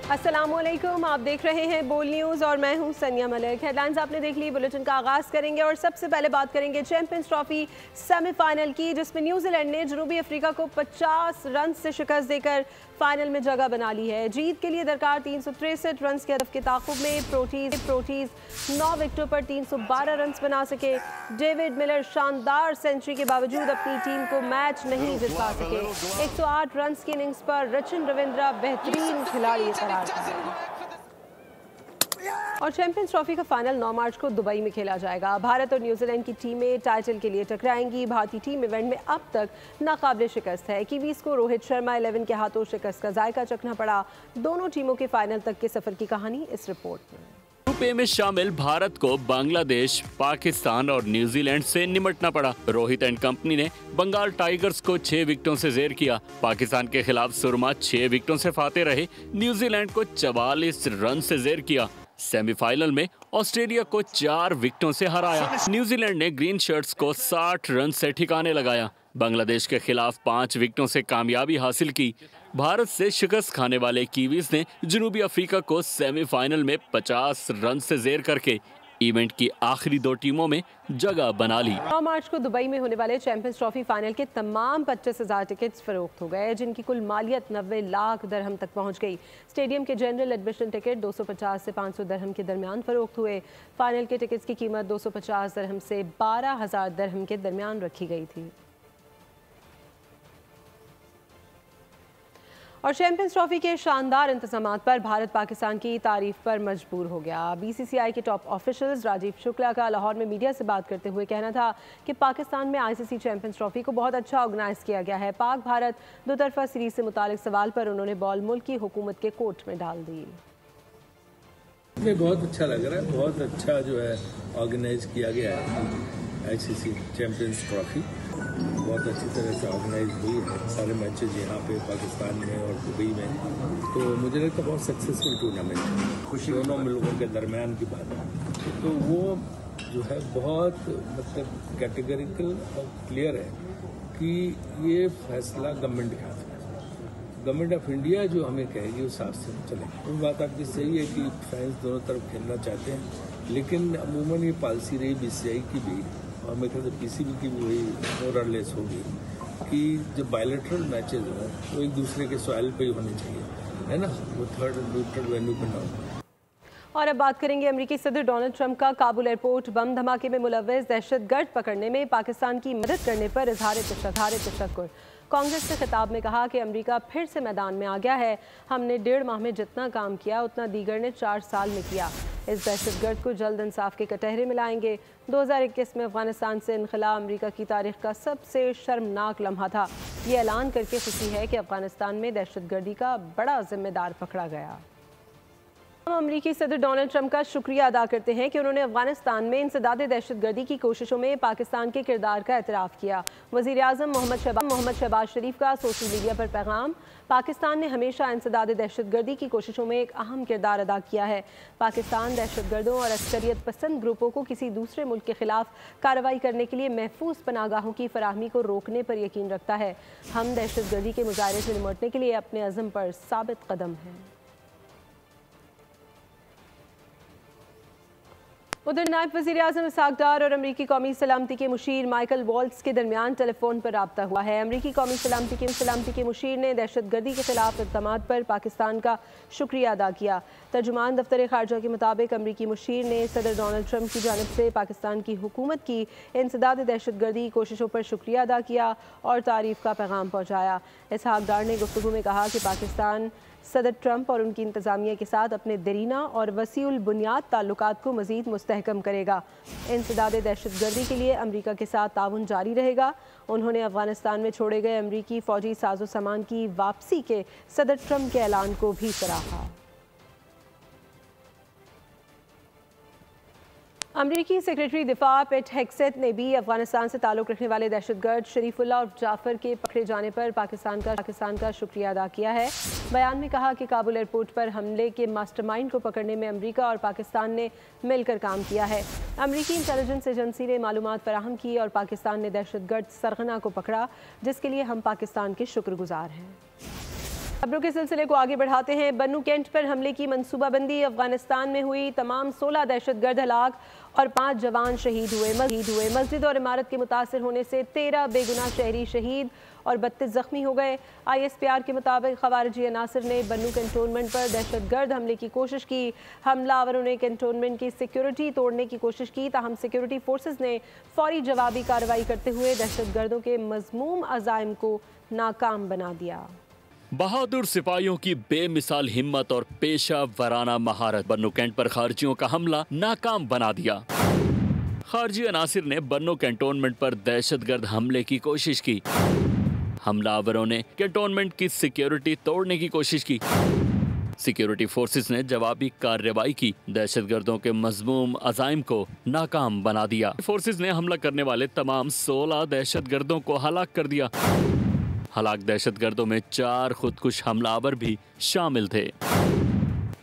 अस्सलामुअलैकुम, आप देख रहे हैं बोल न्यूज़ और मैं हूं सनिया मलिक। हेडलाइंस आपने देख ली। बुलेटिन का आगाज़ करेंगे और सबसे पहले बात करेंगे चैंपियंस ट्रॉफी सेमीफाइनल की, जिसमें न्यूजीलैंड ने जनूबी अफ्रीका को 50 रन से शिकस्त देकर फाइनल में जगह बना ली है। जीत के लिए दरकार 363 रन के हदफ के ताक़ुब में प्रोटीज 9 विकेटों पर 312 रन बना सके। डेविड मिलर शानदार सेंचुरी के बावजूद अपनी टीम को मैच नहीं जिता सके। 108 रन की इनिंग्स पर रचिन रविंद्रा बेहतरीन खिलाड़ी करार पाए। और चैंपियंस ट्रॉफी का फाइनल 9 मार्च को दुबई में खेला जाएगा। भारत और न्यूजीलैंड की टीमें टाइटल के लिए टकराएंगी। भारतीय टीम इवेंट में अब तक नाकाबिले शिकस्त है। कीवीज को रोहित शर्मा 11 के हाथों शिकस्त का जायका चखना पड़ा। दोनों टीमों के फाइनल तक के सफर की कहानी इस रिपोर्ट में। ग्रुप ए में शामिल भारत को बांग्लादेश, पाकिस्तान और न्यूजीलैंड से निमटना पड़ा। रोहित एंड कंपनी ने बंगाल टाइगर्स को 6 विकेटों से जेर किया। पाकिस्तान के खिलाफ सुरमा 6 विकेटों से फाते रहे। न्यूजीलैंड को 44 रन से जेर किया। सेमीफाइनल में ऑस्ट्रेलिया को 4 विकेटों से हराया। न्यूजीलैंड ने ग्रीन शर्ट्स को 60 रन से ठिकाने लगाया। बांग्लादेश के खिलाफ 5 विकेटों से कामयाबी हासिल की। भारत से शिकस्त खाने वाले कीवीज ने जनूबी अफ्रीका को सेमीफाइनल में 50 रन से जेर करके इवेंट की आखिरी 2 टीमों में जगह बना ली। 9 मार्च को दुबई में होने वाले चैंपियंस ट्रॉफी फाइनल के तमाम 25,000 टिकट्स फरोख्त हो गए, जिनकी कुल मालियत 90 लाख दरहम तक पहुंच गई। स्टेडियम के जनरल एडमिशन टिकट 250 से 500 दरहम के दरमियान फरोख्त हुए। फाइनल के टिकट्स की कीमत 250 दरहम से 12,000 दरहम के दरमियान रखी गई थी। और चैंपियंस ट्रॉफी के शानदार इंतजामात पर भारत पाकिस्तान की तारीफ पर मजबूर हो गया। बीसीसीआई के टॉप ऑफिशियल्स राजीव शुक्ला का लाहौर में मीडिया से बात करते हुए कहना था कि पाकिस्तान में आईसीसी चैंपियंस ट्रॉफी को बहुत अच्छा ऑर्गेनाइज किया गया है। पाक भारत दोतरफा सीरीज से मुतालिक सवाल पर उन्होंने बॉल मुल्क की हुकूमत के कोर्ट में डाल दी। हमें बहुत अच्छा लग रहा है, बहुत अच्छा जो है ऑर्गेनाइज किया गया है। आईसीसी चैंपियंस ट्रॉफी बहुत अच्छी तरह से ऑर्गेनाइज हुई है। सारे मैचेज यहाँ पे पाकिस्तान में और दुबई में, तो मुझे लगता है बहुत सक्सेसफुल टूर्नामेंट है। खुशी दोनों मुल्कों के दरमियान की बात है, तो वो जो है बहुत मतलब कैटेगरिकल और क्लियर है कि ये फैसला गवर्नमेंट के हाथ में है। गवर्नमेंट ऑफ इंडिया जो हमें कहेगी उस हिसाब से चलेगी। वो बात आपकी सही है कि फैंस दोनों तरफ खेलना चाहते हैं, लेकिन अमूमन ये पॉलिसी रही बीसीसीआई की भी और मेरे ख्याल से पीसीबी की भी वही मोरलेस होगी कि जब बायलैटरल मैचेज हो तो एक दूसरे के सॉइल पे ही होने चाहिए, है ना, वो थर्ड न्यूट्रल वेन्यू पे ना हो। और अब बात करेंगे अमेरिकी सदर डोनाल्ड ट्रंप का काबुल एयरपोर्ट बम धमाके में मुलव्वस दहशतगर्द पकड़ने में पाकिस्तान की मदद करने पर इजहार तशक्कुर। कांग्रेस के खिताब में कहा कि अमेरिका फिर से मैदान में आ गया है। हमने 1.5 माह में जितना काम किया उतना दीगर ने 4 साल में किया। इस दहशतगर्द को जल्द इंसाफ के कटहरे में लाएंगे। 2021 में अफगानिस्तान से इनखला अमेरिका की तारीख का सबसे शर्मनाक लम्हा था। ये ऐलान करके खुशी है कि अफगानिस्तान में दहशतगर्दी का बड़ा जिम्मेदार पकड़ा गया। हम अमेरिकी सदर डोनाल्ड ट्रंप का शुक्रिया अदा करते हैं कि उन्होंने अफगानिस्तान में इंसदाद दहशतगर्दी की कोशिशों में पाकिस्तान के किरदार का एतराफ़ किया। वज़ीर आज़म मोहम्मद शहबाज शरीफ का सोशल मीडिया पर पैगाम, पाकिस्तान ने हमेशा इंसदाद दहशतगर्दी की कोशिशों में एक अहम किरदार अदा किया है। पाकिस्तान दहशतगर्दों और अस्करियत पसंद ग्रुपों को किसी दूसरे मुल्क के खिलाफ कार्रवाई करने के लिए महफूज पनागाहों की फराहमी को रोकने पर यकीन रखता है। हम दहशतगर्दी के मुजाहरे से निमटने के लिए अपने अज़म पर साबित कदम हैं। उधर नायब वज़ीर आज़म इसहाक़ डार और अमरीकी कौमी सलामती के मुशीर माइकल वॉल्ट्स के दरमियान टेलीफोन पर राब्ता हुआ है। अमरीकी कौमी सलामती के मुशीर ने दहशतगर्दी के खिलाफ इक़दामात पर पाकिस्तान का शुक्रिया अदा किया। तर्जुमान दफ्तर ख़ारजा के मुताबिक अमरीकी मुशीर ने सदर डोनाल्ड ट्रंप की जानिब से पाकिस्तान की हुकूमत की इंसदाद दहशतगर्दी कोशिशों पर शुक्रिया अदा किया और तारीफ़ का पैगाम पहुँचाया। इसहाक़ डार ने गुफ्तगू में कहा कि पाकिस्तान सदर ट्रंप और उनकी इंतज़ामिया के साथ अपने दरीना और वसीउल बुनियाद ताल्लुकात को मज़ीद मुस्तहकम करेगा। इंसदाद दहशतगर्दी के लिए अमरीका के साथ ताउन जारी रहेगा। उन्होंने अफगानिस्तान में छोड़े गए अमरीकी फ़ौजी साजो सामान की वापसी के सदर ट्रंप के ऐलान को भी सराहा। अमरीकी सेक्रेटरी दिफा पेट हेक्सेट ने भी अफगानिस्तान से ताल्लुक़ रखने वाले दहशतगर्द शरीफुल्लाह और जाफ़र के पकड़े जाने पर पाकिस्तान का शुक्रिया अदा किया है। बयान में कहा कि काबुल एयरपोर्ट पर हमले के मास्टरमाइंड को पकड़ने में अमरीका और पाकिस्तान ने मिलकर काम किया है। अमरीकी इंटेलिजेंस एजेंसी ने मालूमात फराहम की और पाकिस्तान ने दहशतगर्द सरगना को पकड़ा, जिसके लिए हम पाकिस्तान के शुक्रगुजार हैं। खबरों के सिलसिले को आगे बढ़ाते हैं। बन्नू कैंट पर हमले की मंसूबाबंदी। अफगानिस्तान में हुई तमाम 16 दहशतगर्द हलाक और 5 जवान शहीद हुए। मस्जिद और इमारत के मुतासर होने से 13 बेगुनाह शहरी शहीद और 32 जख्मी हो गए। ISPR के मुताबिक खवारिजी अनासर ने बन्नू कैंटोनमेंट पर दहशतगर्द हमले की कोशिश की। हमलावरों ने कैंटोनमेंट की सिक्योरिटी तोड़ने की कोशिश की, ताहम सिक्योरिटी फोर्सेस ने फौरी जवाबी कार्रवाई करते हुए दहशतगर्दों के मज़मूम अज़ाइम को नाकाम बना दिया। बहादुर सिपाहियों की बेमिसाल हिम्मत और पेशा वराना महारत बन्नू कैंट पर खारजियों का हमला नाकाम बना दिया। खारजी अनासिर ने बन्नू कैंटोनमेंट पर दहशतगर्द हमले की कोशिश की। हमलावरों ने कैंटोनमेंट की सिक्योरिटी तोड़ने की कोशिश की। सिक्योरिटी फोर्सेस ने जवाबी कार्रवाई की, दहशतगर्दों के मज़मूम अज़ाइम को नाकाम बना दिया। फोर्सेस ने हमला करने वाले तमाम 16 दहशतगर्दों को हलाक कर दिया। हलाक दहशतगर्दों में 4 खुदकुश हमलावर भी शामिल थे।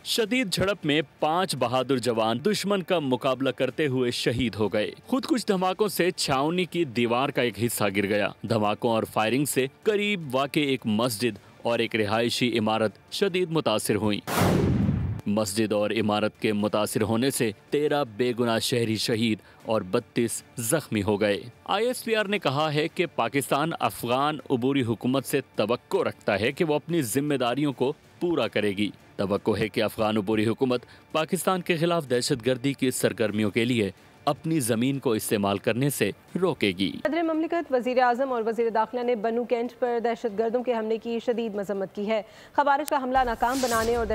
शदीद झड़प में 5 बहादुर जवान दुश्मन का मुकाबला करते हुए शहीद हो गए। खुदकुश धमाकों से छावनी की दीवार का एक हिस्सा गिर गया। धमाकों और फायरिंग से करीब वाक़े एक मस्जिद और एक रिहायशी इमारत शदीद मुतासिर हुई। मस्जिद और इमारत के मुतासिर होने से 13 बेगुनाह शहरी शहीद और 32 जख्मी हो गए। ISPR ने कहा है कि पाकिस्तान अफगान अबूरी हुकूमत से तवक्को रखता है कि वो अपनी जिम्मेदारियों को पूरा करेगी। तवक्को है कि अफगान अबूरी हुकूमत पाकिस्तान के खिलाफ दहशतगर्दी की सरगर्मियों के लिए अपनी जमीन को इस्तेमाल करने से रोकेगी। सदर ममलिकत, वज़ीर आज़म और वज़ीर दाखिला ने बन्नू कैंट पर दहशतगर्दों के हमले की शदीद मजम्मत की है। खवारिज का हमला नाकाम बनाने और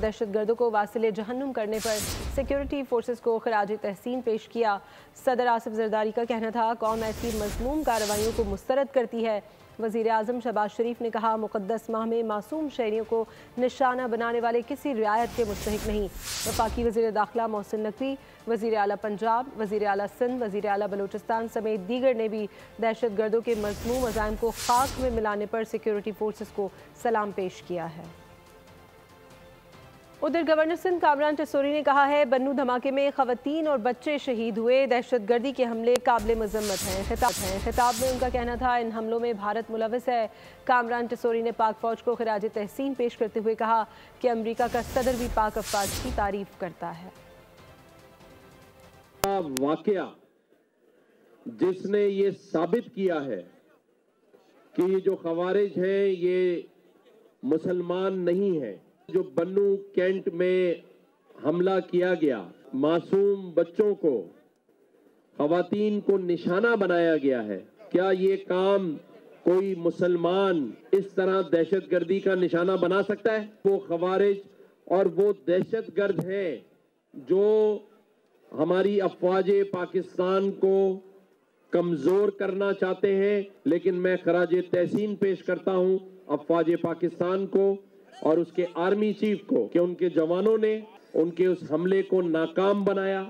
दहशतगर्दों को वासिले जहन्नुम करने पर सिक्योरिटी फोर्सेस को खराज तहसीन पेश किया। सदर आसिफ जरदारी का कहना था, कौम ऐसी मज़मूम कार्रवाइयों को मुस्तरद करती है। वज़ीर आज़म शहबाज शरीफ ने कहा, मुक़द्दस माह में मासूम शहरियों को निशाना बनाने वाले किसी रियायत के मुस्तहिक नहीं। वफाकी वज़ीर दाखिला मोहसिन नकवी, वज़ीर आला पंजाब, वज़ीर आला सिंध, वज़ीर आला बलूचिस्तान समेत दीगर ने भी दहशतगर्दों के मज़मूम अज़ाइम को खाक में मिलाने पर सिक्योरिटी फोर्सेस को सलाम पेश किया है। उधर गवर्नर सिंध कामरान टिसोरी ने कहा है, बन्नू धमाके में खवातीन और बच्चे शहीद हुए। दहशतगर्दी के हमले काबिल मजम्मत हैं। खिताब में उनका कहना था, इन हमलों में भारत मुलविस है। कामरान टिसोरी ने पाक फौज को खराज तहसीन पेश करते हुए कहा कि अमरीका का सदर भी पाक अफवाज की तारीफ करता है। वाकया जिसने ये साबित किया है कि ये जो खवारिज हैं ये मुसलमान नहीं है। जो बन्नू कैंट में हमला किया गया, मासूम बच्चों को, खवातीन को निशाना बनाया गया है, क्या ये काम कोई मुसलमान इस तरह दहशतगर्दी का निशाना बना सकता है? वो खवारिज और वो दहशतगर्द हैं जो हमारी अफवाजे पाकिस्तान को कमजोर करना चाहते हैं। लेकिन मैं खराज तहसीन पेश करता हूं अफवाजे पाकिस्तान को और उसके आर्मी चीफ को कि उनके जवानों ने उनके उस हमले को नाकाम बनाया,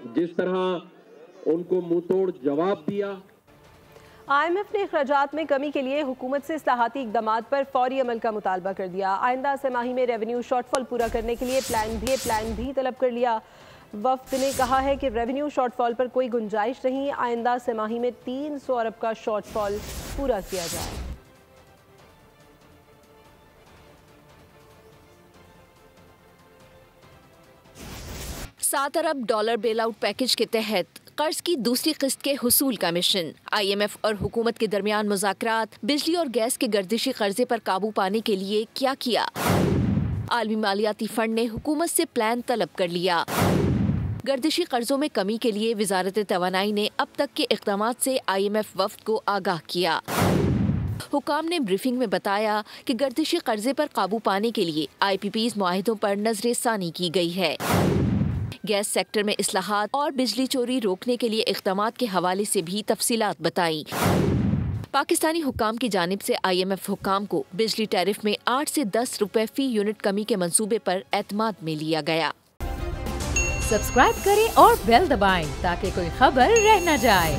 जिस तरह उनको मुंहतोड़ जवाब दिया। IMF ने अखराजात में कमी के लिए हुकूमत से इस्लाहाती इक़दामात पर फौरी अमल का मुतालबा कर दिया। आइंदा छमाही में रेवेन्यू शॉर्टफॉल पूरा करने के लिए प्लान भी तलब कर लिया। वफ्द ने कहा है कि रेवेन्यू शॉर्टफॉल पर कोई गुंजाइश नहीं। आइंदा छमाही में 300 अरब का शॉर्टफॉल पूरा किया जाए। 7 अरब डॉलर बेल आउट पैकेज के तहत कर्ज की दूसरी किस्त के हुसूल का मिशन। IMF और हुकूमत के दरमियान मुज़ाकरात। बिजली और गैस के गर्दिशी कर्जे पर काबू पाने के लिए क्या किया? आलमी मालियाती फंड ने हुकूमत से प्लान तलब कर लिया। गर्दिशी कर्जों में कमी के लिए वजारत तवानाई ने अब तक के इक़दामात से IMF वफ्द को आगाह किया। हुकाम ने ब्रीफिंग में बताया कि गर्दिशी कर्जे पर काबू पाने के लिए IPPs मुआहिदों पर नजर सानी की गई है। गैस सेक्टर में इस्लाहात और बिजली चोरी रोकने के लिए इक़दामात के हवाले से भी तफसीलात बताई। पाकिस्तानी हुकाम की जानिब से IMF हुकाम को बिजली टैरिफ में 8 से 10 रुपए फी यूनिट कमी के मंसूबे पर एतमाद में लिया गया। सब्सक्राइब करें और बेल दबाएं ताकि कोई खबर रह न जाए।